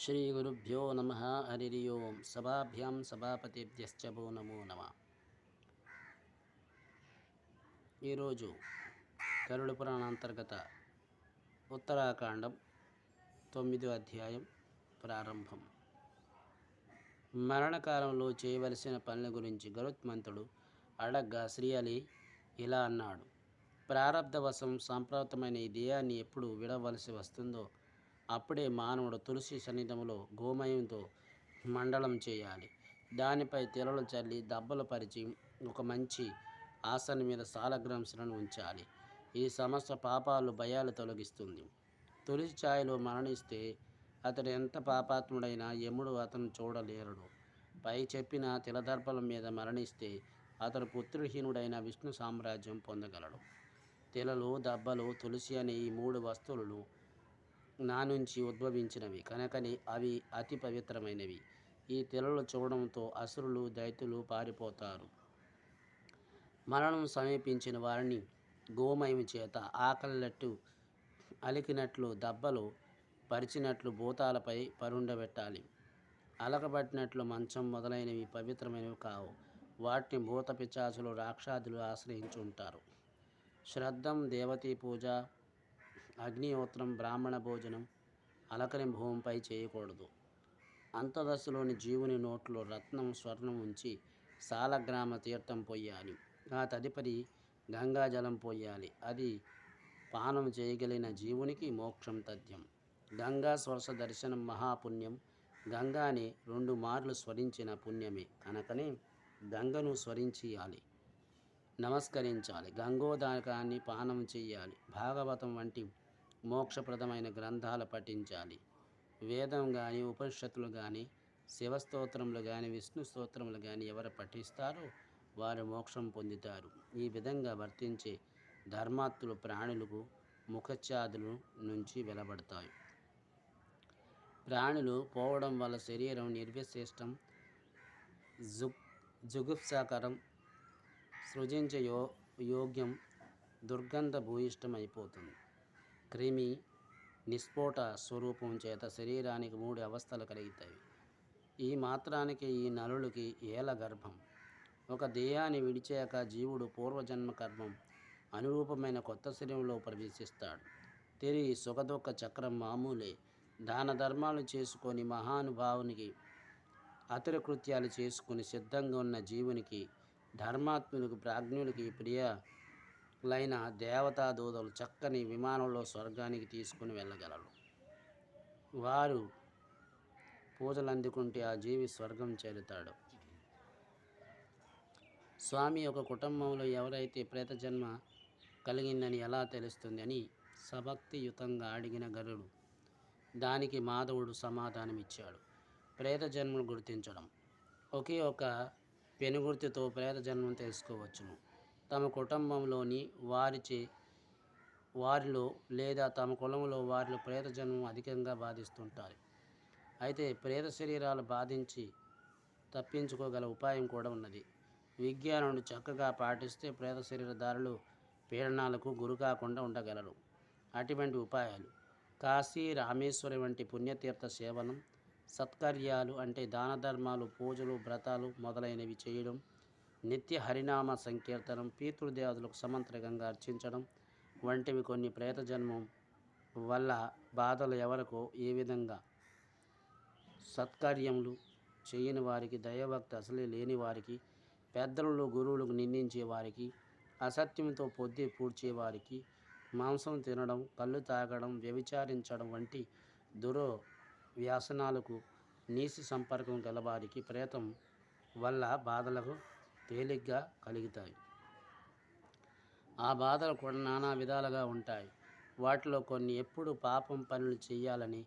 శ్రీగురుభ్యో నమ. హరి ఓం. సభాభ్యాం సభాపతిభ్యశ్చ భో నమో నమ. ఈరోజు గరుడ పురాణ అంతర్గత ఉత్తరాఖండం 9వ అధ్యాయం ప్రారంభం. మరణకాలంలో చేయవలసిన పనుల గురించి గరుత్మంతుడు అడగ్గా శ్రీహరి ఇలా అన్నాడు. ప్రారబ్ధవశం సంప్రాప్తమైన ఈ దేహాన్ని ఎప్పుడు విడవలసి వస్తుందో అప్పుడే మానవుడు తులసి సన్నిధంలో గోమయంతో మండలం చేయాలి. దానిపై తెలలు చల్లి దబ్బలు పరిచి ఒక మంచి ఆసనం మీద సాలగ్రాంశలను ఉంచాలి. ఈ సమస్త పాపాలు భయాలు తొలగిస్తుంది. తులసి ఛాయలో మరణిస్తే అతడు ఎంత పాపాత్ముడైనా యముడు అతను చూడలేరడు. పై చెప్పిన తిలదర్పల మీద మరణిస్తే అతడు పుత్రహీనుడైన విష్ణు సామ్రాజ్యం పొందగలడు. తిలలు, దబ్బలు, తులసి అనే ఈ 3 వస్తువులు నా నుంచి ఉద్భవించినవి కనుకని అవి అతి పవిత్రమైనవి. ఈ తిలలు చూడడంతో అసురులు, దైత్యులు పారిపోతారు. మరణం సమీపించిన వారిని గోమయం చేత ఆకలినట్టు అలికినట్లు దబ్బలు పరిచినట్లు భూతాలపై పరుండబెట్టాలి. అలకబట్టినట్లు మంచం మొదలైనవి పవిత్రమైనవి కావు. వాటిని భూత పిశాచులు, రాక్షసులు ఆశ్రయించుంటారు. శ్రద్ధం, దేవతీ పూజ, అగ్నిహోత్రం, బ్రాహ్మణ భోజనం అలకని భూమిపై చేయకూడదు. అంతదశలోని జీవుని నోట్లో రత్నం, స్వర్ణం ఉంచి సాలగ్రామ తీర్థం పొయ్యాలి. ఆ తదుపరి గంగాజలం పోయాలి. అది పానం చేయగలిగిన జీవునికి మోక్షం తథ్యం. గంగా స్పర్శ దర్శనం మహాపుణ్యం. గంగాని 2 మార్లు స్మరించిన పుణ్యమే కనుకనే గంగను స్మరించాలి, నమస్కరించాలి. గంగోదకాన్ని పానం చేయాలి. భాగవతం వంటి మోక్షప్రదమైన గ్రంథాలు పఠించాలి. వేదం కానీ, ఉపనిషత్తులు కానీ, శివస్తోత్రములు కానీ, విష్ణు స్తోత్రములు కానీ ఎవరు పఠిస్తారో వారు మోక్షం పొందుతారు. ఈ విధంగా వర్తించే ధర్మాత్ములు ప్రాణులకు ముఖఛాదుల నుంచి వెలబడతాయి. ప్రాణులు పోవడం వల్ల శరీరం నిర్విశేషం, జుగుప్సాకరం, సృజించ యోగ్యం, దుర్గంధ భూయిష్టం అయిపోతుంది. క్రిమి నిస్ఫోట స్వరూపం చేత శరీరానికి 3 అవస్థలు కలుగుతాయి. ఈ మాత్రానికి ఈ నలులకి ఏల గర్భం. ఒక దేహాన్ని విడిచాక జీవుడు పూర్వజన్మ కర్మం అనురూపమైన కొత్త శరీరంలో ప్రవేశిస్తాడు. తిరిగి సుఖదుఖ చక్రం మామూలే. దాన ధర్మాలు చేసుకొని మహానుభావునికి అతుల కృత్యాలు చేసుకుని సిద్ధంగా ఉన్న జీవునికి, ధర్మాత్ములకు, ప్రాజ్ఞులకి ప్రియులైన దేవతా దూతలు చక్కని విమానంలో స్వర్గానికి తీసుకుని వెళ్ళగలరు. వారు పూజలు అందుకుంటే ఆ జీవి స్వర్గం చేరుతాడు. స్వామి, ఒక కుటుంబంలో ఎవరైతే ప్రేత జన్మ కలిగిందని ఎలా తెలుస్తుంది అని సభక్తియుతంగా అడిగిన గరుడు దానికి మాధవుడు సమాధానమిచ్చాడు. ప్రేత జన్మను గుర్తించడం. ఒకే ఒక పెనుగుర్తితో ప్రేత జన్మను తెలుసుకోవచ్చును. తమ కుటుంబంలోని వారిలో లేదా తమ కులంలో వారిలో ప్రేత జన్మం అధికంగా బాధిస్తుంటారు. అయితే ప్రేత శరీరాలు బాధించి తప్పించుకోగల ఉపాయం కూడా ఉన్నది. విజ్ఞానాన్ని చక్కగా పాటిస్తే ప్రేత శరీరధారులు పీడనాలకు గురి కాకుండా ఉండగలరు. అటువంటి ఉపాయాలు: కాశీ, రామేశ్వరం వంటి పుణ్యతీర్థ సేవనం, సత్కార్యాలు అంటే దాన ధర్మాలు, పూజలు, వ్రతాలు మొదలైనవి చేయడం, నిత్య హరినామ సంకీర్తనం, పితృదేవతలకు సమంత్రకంగా అర్చించడం వంటివి కొన్ని. ప్రేత జన్మం వల్ల బాధలు ఎవరికో ఏ విధంగా సత్కార్యములు చేయని వారికి, దైవభక్తి అసలే లేని వారికి, పెద్దలను గురువులకు నిందించే వారికి, అసత్యంతో పొద్దు పూడ్చేవారికి, మాంసం తినడం, కళ్ళు తాగడం, వ్యభిచారించడం వంటి వ్యసనాలకు, నీసి సంపర్కం గలవారికి ప్రేతం వల్ల బాధలకు తేలిగ్గా కలుగుతాయి. ఆ బాధలు కూడా నానా విధాలుగా ఉంటాయి. వాటిలో కొన్ని ఎప్పుడు పాపం పనులు చేయాలని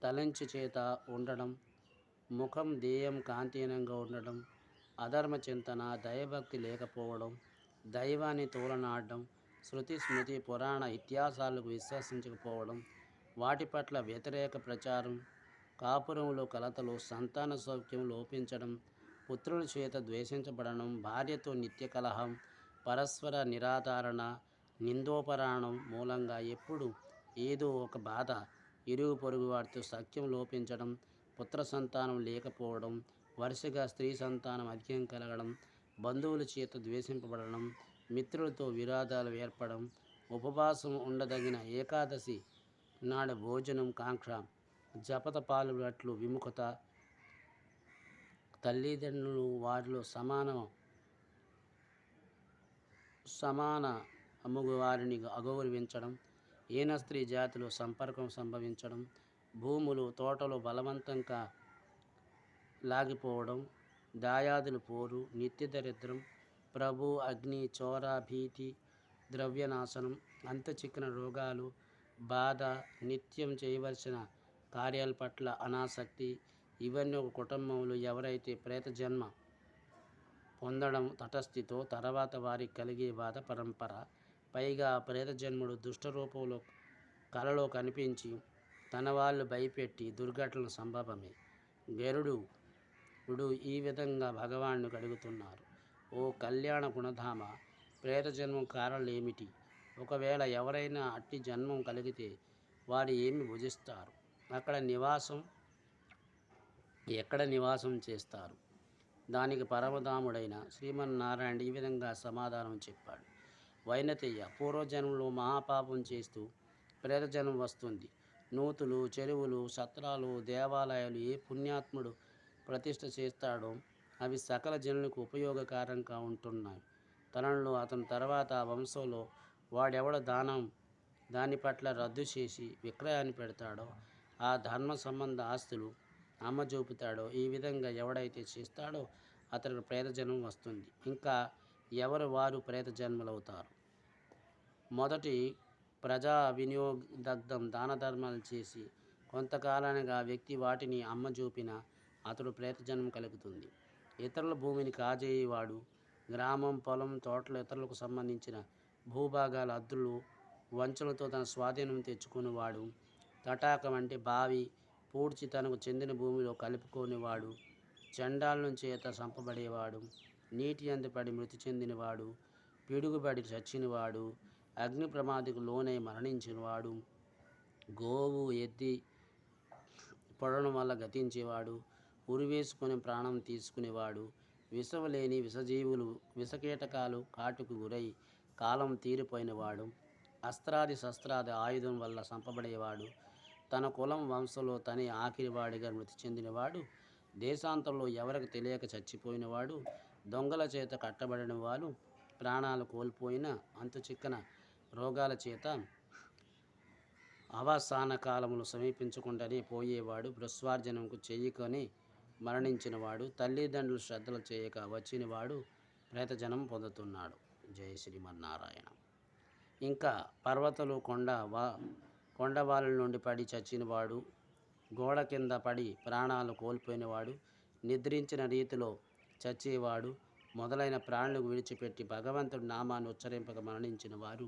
తలంచి చేత ఉండడం, ముఖం దేహం కాంతిహీనంగా ఉండడం, అధర్మ చింతన, దైవభక్తి లేకపోవడం, దైవాన్ని తోలనాడడం, శృతి స్మృతి పురాణ ఇతిహాసాలకు విశ్వసించకపోవడం, వాటి పట్ల వ్యతిరేక ప్రచారం, కాపురంలో కలతలు, సంతాన సౌఖ్యం లోపించడం, పుత్రుల చేత ద్వేషించబడడం, భార్యతో నిత్య కలహం, పరస్పర నిరాధారణ, నిందోపరాణం మూలంగా ఎప్పుడు ఏదో ఒక బాధ ఇరుగు పొరుగు వారితో సఖ్యం లోపించడం, పుత్ర సంతానం లేకపోవడం, వరుసగా స్త్రీ సంతానం అధికం కలగడం, బంధువుల చేత ద్వేషింపబడడం, మిత్రులతో విరోధాలు ఏర్పడడం, ఉపవాసం ఉండదగిన ఏకాదశి నాడు భోజనం కాంక్ష, జపత పాలునట్లు విముఖత, తల్లిదండ్రులు వారిలో సమాన అమ్ముగు వారిని అగౌరవించడం, ఈన స్త్రీ జాతిలో సంపర్కం సంభవించడం, భూములు తోటలు బలవంతంగా లాగిపోవడం, దాయాదులు పోరు, నిత్య దరిద్రం, ప్రభు అగ్ని చోర భీతి, ద్రవ్యనాశనం, అంతచిక్కిన రోగాలు, బాధ, నిత్యం చేయవలసిన కార్యాల పట్ల అనాసక్తి, ఇవన్నీ ఒక కుటుంబంలో ఎవరైతే ప్రేత జన్మ పొందడం తటస్థితో తర్వాత వారికి కలిగే బాధ పరంపర. పైగా ప్రేత జన్ముడు దుష్ట రూపంలో కలలో కనిపించి తన వాళ్ళు భయపెట్టి దుర్ఘటనలు సంభవమే. గరుడు ఈ విధంగా భగవాన్ని అడుగుతున్నారు. ఓ కళ్యాణ గుణధామ, ప్రేత జన్మం కారణాలేమిటి? ఒకవేళ ఎవరైనా అట్టి జన్మం కలిగితే వారు ఏమి భుజిస్తారు? ఎక్కడ నివాసం చేస్తారు? దానికి పరమధాముడైన శ్రీమన్నారాయణ ఈ విధంగా సమాధానం చెప్పాడు. వైనతేయ, పూర్వజన్మలో మహాపాపం చేస్తూ ప్రేతజన్మం వస్తుంది. నూతులు, చెరువులు, సత్రాలు, దేవాలయాలు ఏ పుణ్యాత్ముడు ప్రతిష్ఠ చేస్తాడో అవి సకల జనులకు ఉపయోగకరంగా ఉంటున్నాయి. తనలో అతని తర్వాత ఆ వంశంలో వాడెవడ దాని పట్ల రద్దు చేసి విక్రయాన్ని పెడతాడో ఆ ధర్మ సంబంధ ఆస్తులు అమ్మజూపుతాడో ఈ విధంగా ఎవడైతే చేస్తాడో అతనికి ప్రేత జన్మం వస్తుంది. ఇంకా ఎవరు వారు ప్రేత జన్మలవుతారు? మొదటి ప్రజా వినియోగదగ్ధం దాన ధర్మాలు చేసి కొంతకాలానికి ఆ వ్యక్తి వాటిని అమ్మజూపిన అతడు ప్రేత జన్మం కలుగుతుంది. ఇతరుల భూమిని కాజేయవాడు, గ్రామం, పొలం, తోటలు ఇతరులకు సంబంధించిన భూభాగాల అద్దులు వంచలతో తన స్వాధీనం తెచ్చుకునేవాడు, తటాకం అంటే బావి పూడ్చి తనకు చెందిన భూమిలో కలుపుకునేవాడు, చండాలను చేత చంపబడేవాడు, నీటి అందుపడి మృతి చెందినవాడు, పిడుగుబడి చచ్చినవాడు, అగ్ని ప్రమాదకు లోనై మరణించినవాడు, గోవు ఎద్ది పొడడం వల్ల గతించేవాడు, ఉరివేసుకొని ప్రాణం తీసుకునేవాడు, విషము లేని విషజీవులు విషకీటకాలు కాటుకు గురై కాలం తీరిపోయినవాడు, అస్త్రాది శస్త్రాది ఆయుధం వల్ల చంపబడేవాడు, తన కులం వంశంలో తనే ఆఖరివాడిగా మృతి చెందినవాడు, దేశాంతంలో ఎవరికి తెలియక చచ్చిపోయినవాడు, దొంగల చేత కట్టబడిన వాడు, ప్రాణాలు కోల్పోయిన అంతుచిక్కన రోగాల చేత అవసాన కాలములు సమీపించకుండానే పోయేవాడు, భృస్వార్జనంకు చెయ్యికొని మరణించినవాడు, తల్లిదండ్రులు శ్రద్ధలు చేయక వచ్చినవాడు ప్రేతజనం పొందుతున్నాడు. జయ శ్రీమన్నారాయణ. ఇంకా పర్వతాలు కొండవాళ్ళ నుండి పడి చచ్చినవాడు, గోడ కింద పడి ప్రాణాలు కోల్పోయినవాడు, నిద్రించిన రీతిలో చచ్చేవాడు మొదలైన ప్రాణులకు విడిచిపెట్టి భగవంతుడి నామాన్ని ఉచ్చరింపక మరణించిన వారు,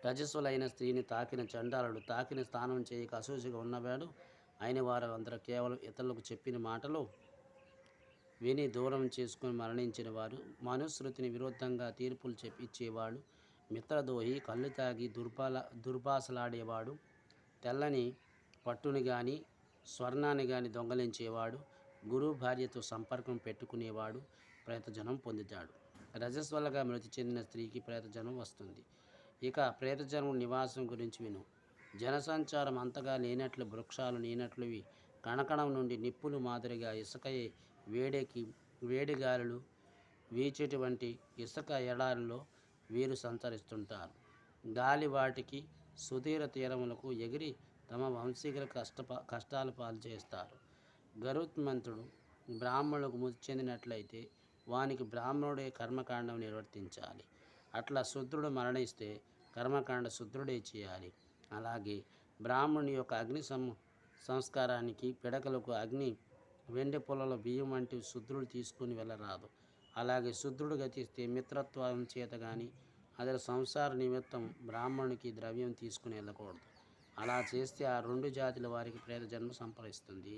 రజస్సులైన స్త్రీని తాకిన చండాలుడు, తాకిన స్నానం చేయక అసూసిగా ఉన్నవాడు అయిన వారు అందరూ కేవలం ఇతరులకు చెప్పిన మాటలు విని దూరం చేసుకుని మరణించిన వారు, మనుస్మృతిని విరుద్ధంగా తీర్పులు ఇచ్చేవాడు, మిత్రదోహి, కళ్ళు తాగి దుర్భాషలాడేవాడు, తెల్లని పట్టుని కానీ స్వర్ణాన్ని కానీ దొంగలించేవాడు, గురువు భార్యతో సంపర్కం పెట్టుకునేవాడు ప్రేతజనం పొందుతాడు. రజస్వల్లగా మృతి చెందిన స్త్రీకి ప్రేతజనం వస్తుంది. ఇక ప్రేతజనం నివాసం గురించి విను. జనసంచారం అంతగా లేనట్లు, వృక్షాలు లేనట్లువి, కణకణం నుండి నిప్పులు మాదిరిగా ఇసుకయే వేడిగాలులు వీచేటువంటి ఇసుక ఎడారిలో వీరు సంచరిస్తుంటారు. గాలి వాటికి సుదీర తీరములకు ఎగిరి తమ వంశీకుల కష్టాలు పాలు చేస్తారు. గరుత్మంతుడు బ్రాహ్మణులకు మృతి చెందినట్లయితే వానికి బ్రాహ్మణుడే కర్మకాండం నిర్వర్తించాలి. అట్లా శూద్రుడు మరణిస్తే కర్మకాండ శూద్రుడే చేయాలి. అలాగే బ్రాహ్మణుని యొక్క అగ్ని సంస్కారానికి పిడకలకు అగ్ని, వెండి పొలలో బియ్యం వంటివి శూద్రుడు తీసుకుని వెళ్ళరాదు. అలాగే శూద్రుడు గతిస్తే మిత్రత్వం చేత కానీ అదే సంసార నిమిత్తం బ్రాహ్మణునికి ద్రవ్యం తీసుకుని వెళ్ళకూడదు. అలా చేస్తే ఆ రెండు జాతుల వారికి ప్రేత జన్మ సంప్రదిస్తుంది.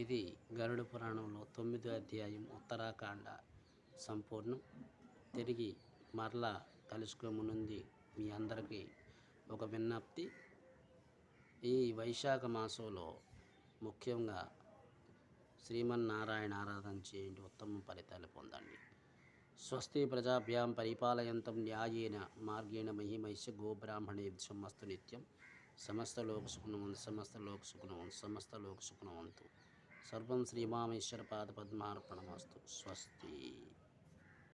ఇది గరుడ పురాణంలో 9వ అధ్యాయం ఉత్తరాఖండ సంపూర్ణం. తిరిగి మరలా కలుసుకోమునుంది మీ అందరికీ ఒక విజ్ఞప్తి, ఈ వైశాఖ మాసంలో ముఖ్యంగా శ్రీమన్నారాయణ ఆరాధన చేయండి, ఉత్తమ ఫలితాలు పొందండి. స్వస్తి ప్రజాభ్యాం పరిపాలయంతం న్యాయేన మార్గేణ మహిమైశ్య గోబ్రాహ్మణేభ్యో మస్తు నిత్యం. సమస్త లోక సుఖనవంతు, సమస్త లోక సుఖనవంతు, సమస్త లోక సుఖనవంతు. సర్వం శ్రీమామేశ్వర పాద పద్మార్పణమస్తు. స్వస్తి.